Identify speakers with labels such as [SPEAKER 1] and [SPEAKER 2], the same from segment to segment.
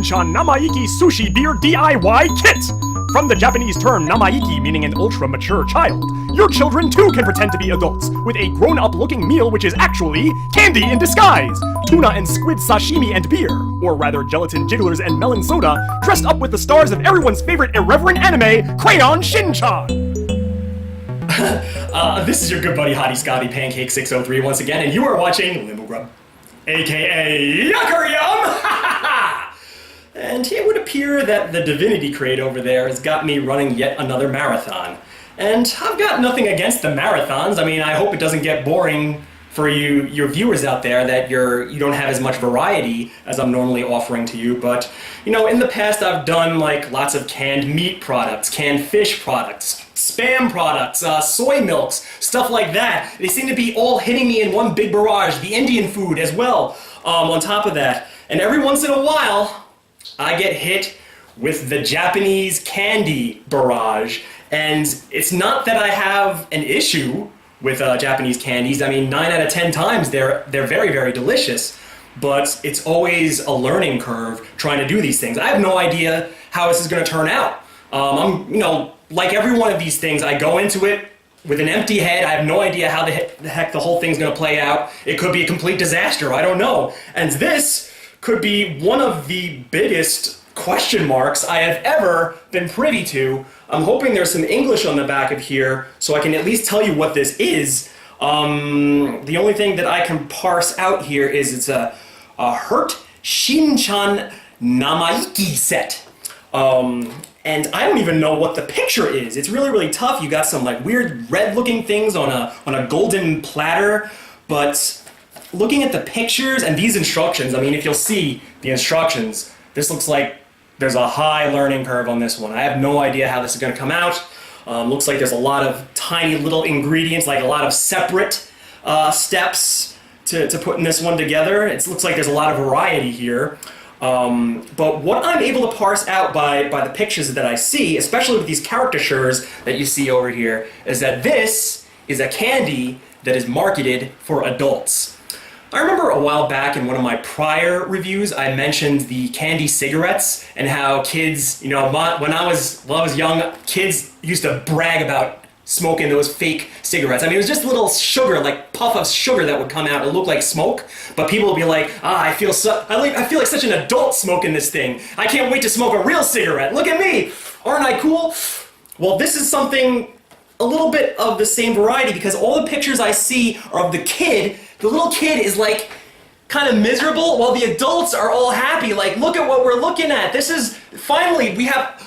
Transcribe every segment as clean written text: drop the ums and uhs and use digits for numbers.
[SPEAKER 1] Shinchan NAMAIKI Sushi Beer DIY Kit! From the Japanese term namaiki, meaning an ultra-mature child, your children too can pretend to be adults with a grown-up looking meal which is actually candy in disguise! Tuna and squid sashimi and beer, or rather gelatin jigglers and melon soda, dressed up with the stars of everyone's favorite irreverent anime, CRAYON SHINCHAN!
[SPEAKER 2] This is your good buddy Hottie Scotty Pancake 603 once again, and you are watching Limbo Grub, aka Yuckerium! And it would appear that the divinity crate over there has got me running yet another marathon. And I've got nothing against the marathons. I mean, I hope it doesn't get boring for your viewers out there, that you don't have as much variety as I'm normally offering to you. But, you know, in the past I've done like lots of canned meat products, canned fish products, spam products, soy milks, stuff like that. They seem to be all hitting me in one big barrage. The Indian food as well, on top of that. And every once in a while, I get hit with the Japanese candy barrage. And it's not that I have an issue with Japanese candies. I mean, 9 out of 10 times they're very, very delicious. But it's always a learning curve trying to do these things. I have no idea how this is going to turn out. Like every one of these things, I go into it with an empty head. I have no idea how the heck the whole thing's going to play out. It could be a complete disaster. I don't know. And this could be one of the biggest question marks I have ever been privy to. I'm hoping there's some English on the back of here so I can at least tell you what this is. The only thing that I can parse out here is it's a Hurt Shinchan Namaiki set. And I don't even know what the picture is. It's really, really tough. You got some like weird red looking things on a golden platter, but looking at the pictures and these instructions, I mean, if you'll see the instructions, this looks like there's a high learning curve on this one. I have no idea how this is going to come out. Looks like there's a lot of tiny little ingredients, like a lot of separate steps to putting this one together. It looks like there's a lot of variety here. But what I'm able to parse out by the pictures that I see, especially with these caricatures that you see over here, is that this is a candy that is marketed for adults. I remember a while back in one of my prior reviews, I mentioned the candy cigarettes and how kids, you know, when I was young, kids used to brag about smoking those fake cigarettes. I mean, it was just a little sugar, like puff of sugar that would come out. It looked like smoke, but people would be like, I feel like such an adult smoking this thing. I can't wait to smoke a real cigarette. Look at me. Aren't I cool? Well, this is something a little bit of the same variety, because all the pictures I see are of the kid. The little kid is like kind of miserable while the adults are all happy. Like, look at what we're looking at. This is, finally, we have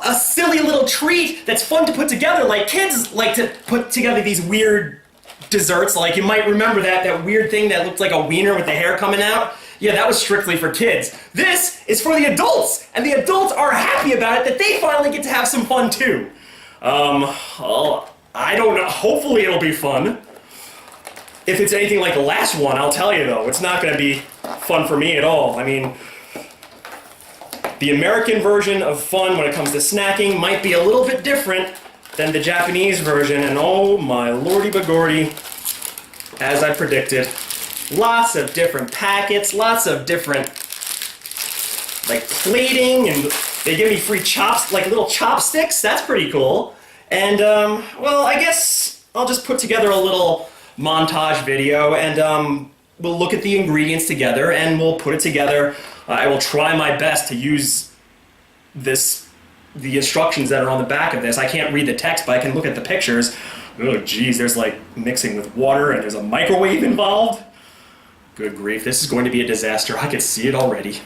[SPEAKER 2] a silly little treat that's fun to put together. Like, kids like to put together these weird desserts. Like, you might remember that weird thing that looked like a wiener with the hair coming out. Yeah, that was strictly for kids. This is for the adults, and the adults are happy about it, that they finally get to have some fun too. I don't know. Hopefully it'll be fun. If it's anything like the last one, I'll tell you though, it's not going to be fun for me at all. I mean, the American version of fun when it comes to snacking might be a little bit different than the Japanese version, and oh my lordy bagordy, as I predicted, lots of different packets, lots of different like plating, and they give me free little chopsticks. That's pretty cool. And well, I guess I'll just put together a little montage video, and we'll look at the ingredients together and we'll put it together. I will try my best to use the instructions that are on the back of this. I can't read the text, but I can look at the pictures. Oh geez, there's like mixing with water and there's a microwave involved. Good grief, this is going to be a disaster. I can see it already.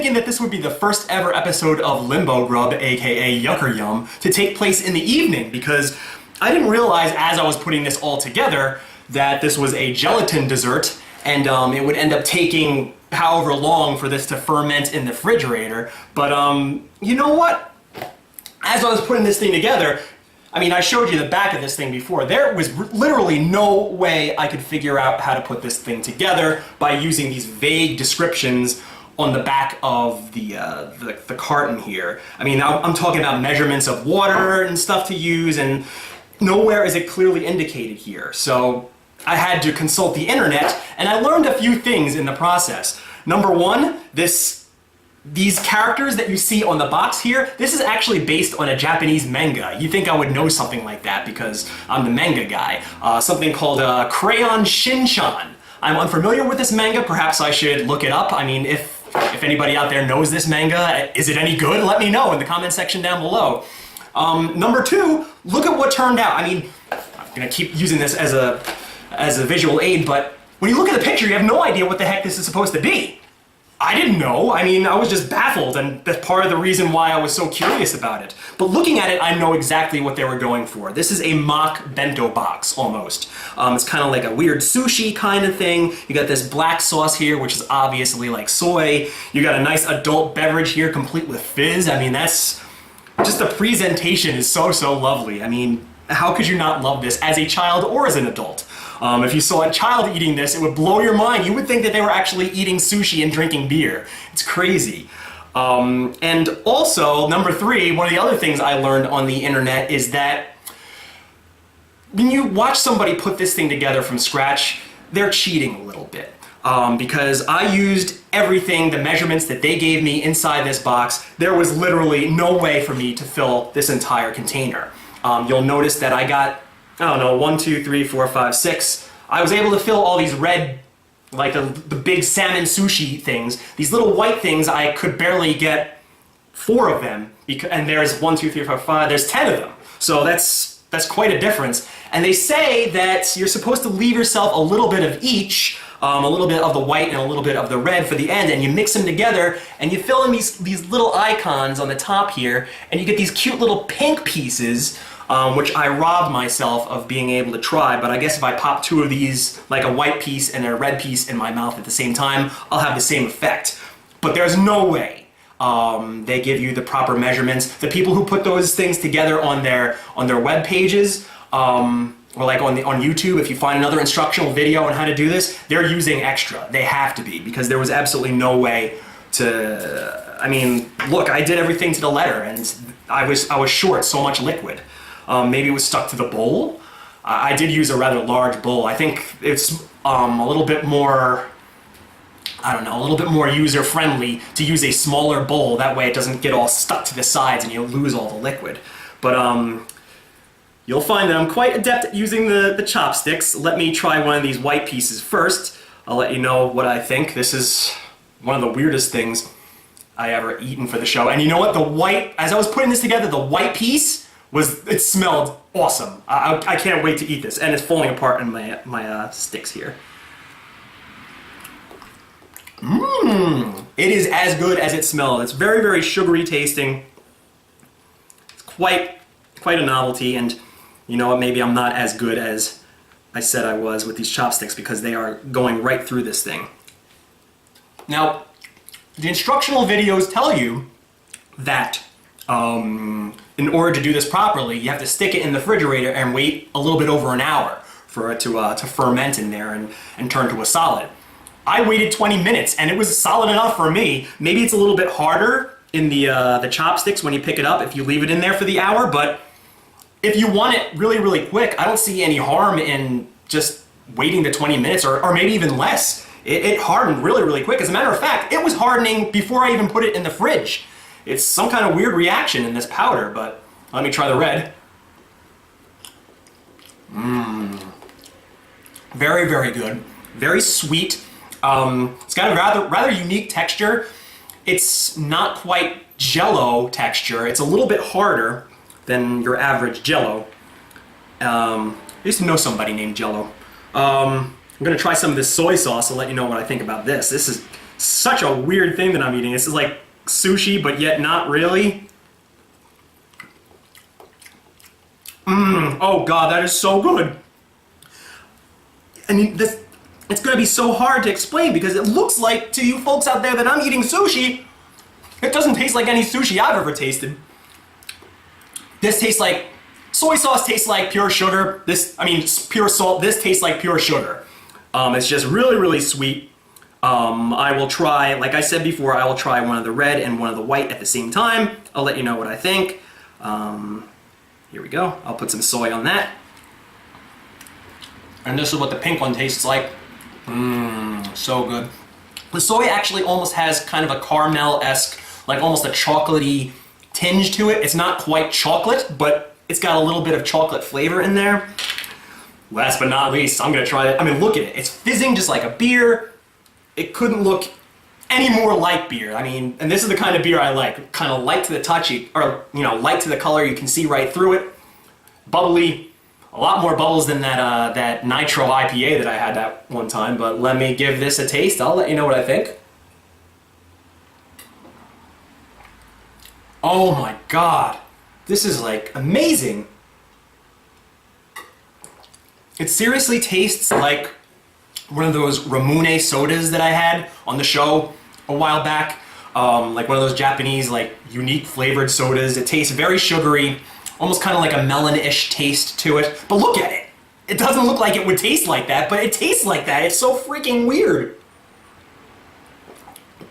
[SPEAKER 2] thinking that this would be the first ever episode of Limbo Grub, aka Yucker Yum, to take place in the evening, because I didn't realize as I was putting this all together that this was a gelatin dessert, and it would end up taking however long for this to ferment in the refrigerator. But you know what? As I was putting this thing together, I mean, I showed you the back of this thing before. There was literally no way I could figure out how to put this thing together by using these vague descriptions on the back of the carton here. I mean, I'm talking about measurements of water and stuff to use, and nowhere is it clearly indicated here. So I had to consult the internet, and I learned a few things in the process. Number one, these characters that you see on the box here, this is actually based on a Japanese manga. You think I would know something like that because I'm the manga guy. Something called CRAYON SHINCHAN. I'm unfamiliar with this manga, perhaps I should look it up. I mean, if anybody out there knows this manga, is it any good? Let me know in the comment section down below. Number two, look at what turned out. I mean, I'm gonna keep using this as a visual aid, but when you look at the picture, you have no idea what the heck this is supposed to be. I didn't know. I mean, I was just baffled, and that's part of the reason why I was so curious about it. But looking at it, I know exactly what they were going for. This is a mock bento box, almost. It's kind of like a weird sushi kind of thing. You got this black sauce here, which is obviously like soy. You got a nice adult beverage here, complete with fizz. I mean, that's just the presentation is so lovely. I mean, how could you not love this as a child or as an adult? If you saw a child eating this, it would blow your mind. You would think that they were actually eating sushi and drinking beer. It's crazy. And also, number three, one of the other things I learned on the internet is that when you watch somebody put this thing together from scratch, they're cheating a little bit. Because I used everything, the measurements that they gave me inside this box. There was literally no way for me to fill this entire container. You'll notice that I got, I don't know, 1, 2, 3, 4, 5, 6. I was able to fill all these red, like the big salmon sushi things. These little white things, I could barely get 4 of them. And there's 1, 2, 3, 4, 5, there's 10 of them. So that's quite a difference. And they say that you're supposed to leave yourself a little bit of each, a little bit of the white and a little bit of the red for the end, and you mix them together, and you fill in these little icons on the top here, and you get these cute little pink pieces, which I robbed myself of being able to try, but I guess if I pop 2 of these, like a white piece and a red piece in my mouth at the same time, I'll have the same effect. But there's no way they give you the proper measurements. The people who put those things together on their web pages, or like on YouTube, if you find another instructional video on how to do this, they're using extra. They have to be, because there was absolutely no way to, I mean, look, I did everything to the letter, and I was short so much liquid. Maybe it was stuck to the bowl. I did use a rather large bowl. I think it's a little bit more, I don't know, a little bit more user-friendly to use a smaller bowl. That way it doesn't get all stuck to the sides and you lose all the liquid. But you'll find that I'm quite adept at using the chopsticks. Let me try one of these white pieces first. I'll let you know what I think. This is one of the weirdest things I ever eaten for the show. And you know what? The white, as I was putting this together, the white piece it smelled awesome. I can't wait to eat this. And it's falling apart in my sticks here. It is as good as it smells. It's very sugary tasting. It's quite a novelty, and you know what, maybe I'm not as good as I said I was with these chopsticks, because they are going right through this thing. Now, the instructional videos tell you that in order to do this properly, you have to stick it in the refrigerator and wait a little bit over an hour for it to ferment in there and turn to a solid. I waited 20 minutes, and it was solid enough for me. Maybe it's a little bit harder in the chopsticks when you pick it up if you leave it in there for the hour, but if you want it really quick, I don't see any harm in just waiting the 20 minutes or maybe even less. It hardened really quick. As a matter of fact, it was hardening before I even put it in the fridge. It's some kind of weird reaction in this powder, but let me try the red. Very good. Very sweet. It's got a rather unique texture. It's not quite Jell-O texture. It's a little bit harder than your average Jell-O. I used to know somebody named Jell-O. I'm gonna try some of this soy sauce and let you know what I think about this. This such a weird thing that I'm eating. This is like sushi, but yet not really. Oh god, that is so good. I mean, it's gonna be so hard to explain because it looks like to you folks out there that I'm eating sushi. It doesn't taste like any sushi I've ever tasted. This tastes like, soy sauce tastes like pure sugar. Pure salt. This tastes like pure sugar. It's just really, really sweet. I will try, like I said before, I will try one of the red and one of the white at the same time. I'll let you know what I think. Here we go. I'll put some soy on that. And this is what the pink one tastes like. So good. The soy actually almost has kind of a caramel-esque, like almost a chocolatey tinge to it. It's not quite chocolate, but it's got a little bit of chocolate flavor in there. Last but not least, I'm gonna try it. I mean, look at it. It's fizzing just like a beer. It couldn't look any more like beer. I mean, and this is the kind of beer I like. Kind of light to the touch, or, you know, light to the color. You can see right through it. Bubbly. A lot more bubbles than that Nitro IPA that I had that one time, but let me give this a taste. I'll let you know what I think. Oh my god. This is like amazing. It seriously tastes like one of those Ramune sodas that I had on the show a while back. Like one of those Japanese, like, unique flavored sodas. It tastes very sugary. Almost kind of like a melon-ish taste to it. But look at it. It doesn't look like it would taste like that, but it tastes like that. It's so freaking weird.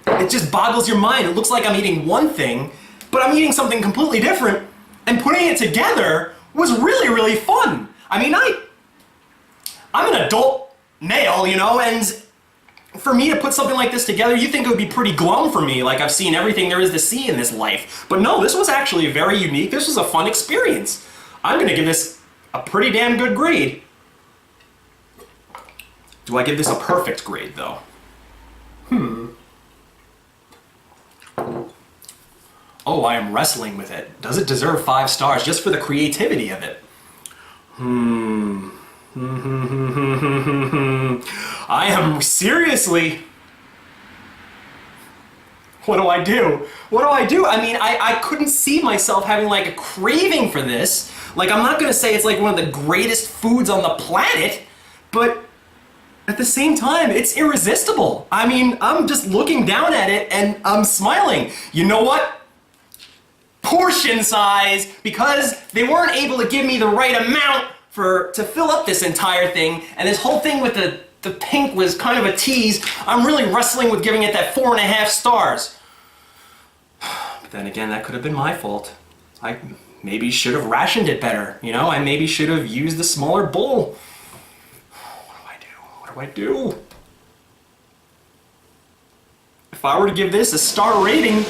[SPEAKER 2] It just boggles your mind. It looks like I'm eating one thing, but I'm eating something completely different. And putting it together was really, really fun. I mean, I'm an adult male, you know, and for me to put something like this together, you think it would be pretty glum for me, like I've seen everything there is to see in this life. But no, this was actually very unique. This was a fun experience. I'm gonna give this a pretty damn good grade. Do I give this a perfect grade, though? Oh, I am wrestling with it. Does it deserve 5 stars just for the creativity of it? I am seriously... What do I do? What do I do? I mean, I couldn't see myself having like a craving for this. Like, I'm not gonna say it's like one of the greatest foods on the planet, but at the same time, it's irresistible. I mean, I'm just looking down at it and I'm smiling. You know what? Portion size, because they weren't able to give me the right amount to fill up this entire thing, and this whole thing with the pink was kind of a tease. I'm really wrestling with giving it that 4.5 stars. But then again, that could have been my fault. I maybe should have rationed it better, you know? I maybe should have used the smaller bowl. What do I do? If I were to give this a star rating,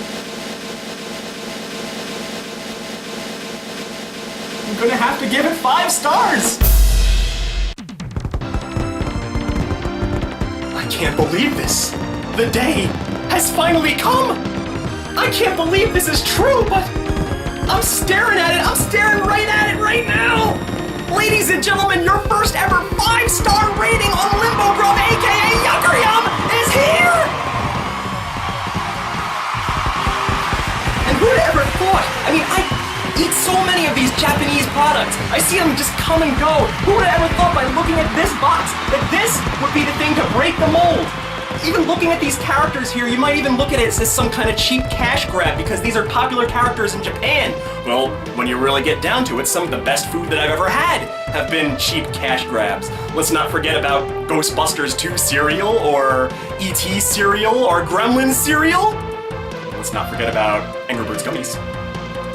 [SPEAKER 2] I'm gonna have to give it 5 stars! I can't believe this! The day has finally come! I can't believe this is true, but I'm staring at it! I'm staring right at it right now! Ladies and gentlemen, your first ever 5-star rating on Limbo Grub, aka Yuckeryum, is here! And who'd have ever thought? I mean, I eat so many of these Japanese products. I see them just come and go. Who would have ever thought by looking at this box that this would be the thing to break the mold? Even looking at these characters here, you might even look at it as some kind of cheap cash grab because these are popular characters in Japan. Well, when you really get down to it, some of the best food that I've ever had have been cheap cash grabs. Let's not forget about Ghostbusters 2 cereal, or E.T. cereal, or Gremlins cereal. Let's not forget about Angry Birds gummies.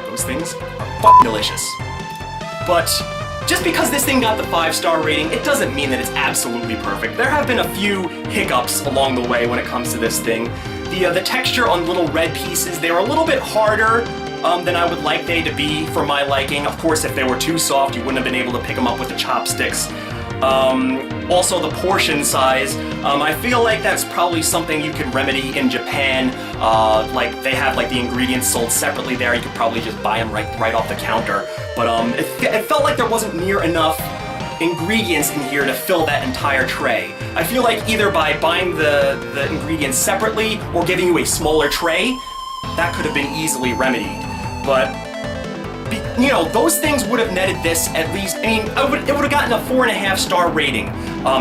[SPEAKER 2] Those things are f***ing delicious. But just because this thing got the 5-star rating, it doesn't mean that it's absolutely perfect. There have been a few hiccups along the way when it comes to this thing. The texture on little red pieces, they were a little bit harder than I would like they to be for my liking. Of course, if they were too soft, you wouldn't have been able to pick them up with the chopsticks. Also the portion size, I feel like that's probably something you could remedy in Japan. Like they have like the ingredients sold separately there, you could probably just buy them right off the counter. But it felt like there wasn't near enough ingredients in here to fill that entire tray. I feel like either by buying the ingredients separately or giving you a smaller tray, that could have been easily remedied. But, you know, those things would have netted this at least, I mean, it would have gotten a 4.5-star rating.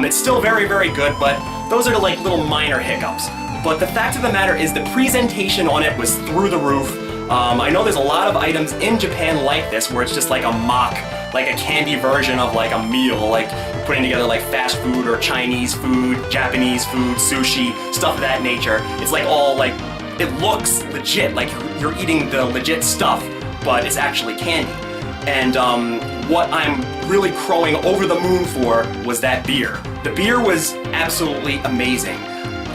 [SPEAKER 2] It's still very, very good, but those are like little minor hiccups. But the fact of the matter is the presentation on it was through the roof. I know there's a lot of items in Japan like this where it's just like a mock, like a candy version of like a meal, like putting together like fast food or Chinese food, Japanese food, sushi, stuff of that nature. It's like all like, it looks legit, like you're eating the legit stuff, but it's actually candy. And what I'm really crowing over the moon for was that beer. The beer was absolutely amazing.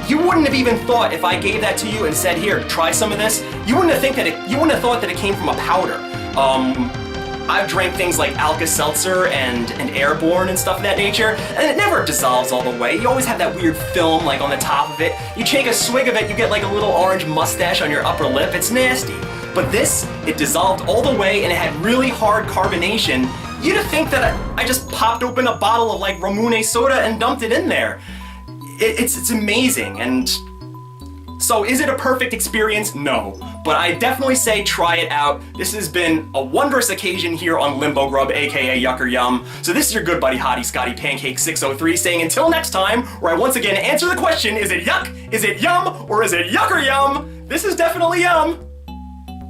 [SPEAKER 2] You wouldn't have even thought if I gave that to you and said, here, try some of this, you wouldn't have thought that it came from a powder. I've drank things like Alka-Seltzer and Airborne and stuff of that nature, and it never dissolves all the way. You always have that weird film like on the top of it. You take a swig of it, you get like a little orange mustache on your upper lip. It's nasty. But this, it dissolved all the way and it had really hard carbonation. You'd have think that I just popped open a bottle of like Ramune soda and dumped it in there. It's amazing, and so is it a perfect experience? No, but I definitely say try it out. This has been a wondrous occasion here on Limbo Grub, aka Yucker Yum. So this is your good buddy Hottie Scotty Pancake 603 saying until next time, where I once again answer the question, is it yuck, is it yum, or is it Yucker Yum? This is definitely yum.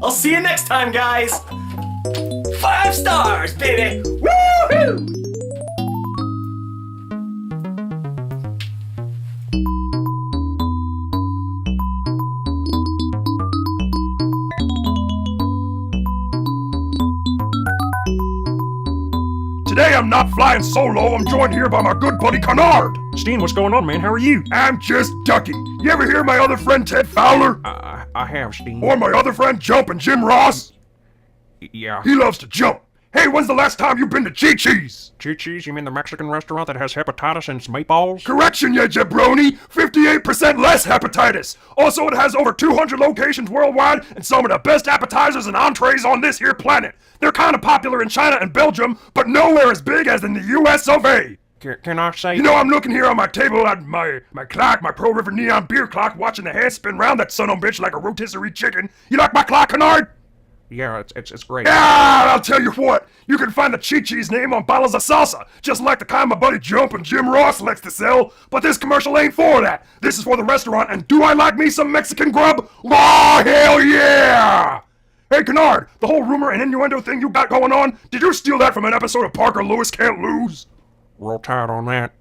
[SPEAKER 2] I'll see you next time, guys. 5 stars, baby! Woohoo!
[SPEAKER 3] Today I'm not flying solo, I'm joined here by my good buddy Kennard.
[SPEAKER 1] Steen, what's going on, man? How are you?
[SPEAKER 3] I'm just ducky. You ever hear my other friend Ted Fowler?
[SPEAKER 1] I have, Steen.
[SPEAKER 3] Or my other friend Jumpin' Jim Ross?
[SPEAKER 1] Yeah.
[SPEAKER 3] He loves to jump. Hey, when's the last time you been to Chi-Chi's?
[SPEAKER 1] Chi-Chi's? You mean the Mexican restaurant that has hepatitis and meatballs?
[SPEAKER 3] Correction, ya jabroni! 58% less hepatitis! Also, it has over 200 locations worldwide and some of the best appetizers and entrees on this here planet. They're kinda popular in China and Belgium, but nowhere as big as in the US of A.
[SPEAKER 1] Can I say...
[SPEAKER 3] You know, I'm looking here on my table at my clock, my Pro River Neon beer clock, watching the hands spin round that son of a bitch like a rotisserie chicken. You like my clock, Kennard?
[SPEAKER 1] Yeah, it's great.
[SPEAKER 3] Ah, I'll tell you what. You can find the Chi-Chi's name on bottles of salsa, just like the kind my buddy Jumpin' Jim Ross likes to sell. But this commercial ain't for that. This is for the restaurant, and do I like me some Mexican grub? Oh, hell yeah! Hey, Kennard, the whole rumor and innuendo thing you got going on, did you steal that from an episode of Parker Lewis Can't Lose?
[SPEAKER 1] Roll Tide on that.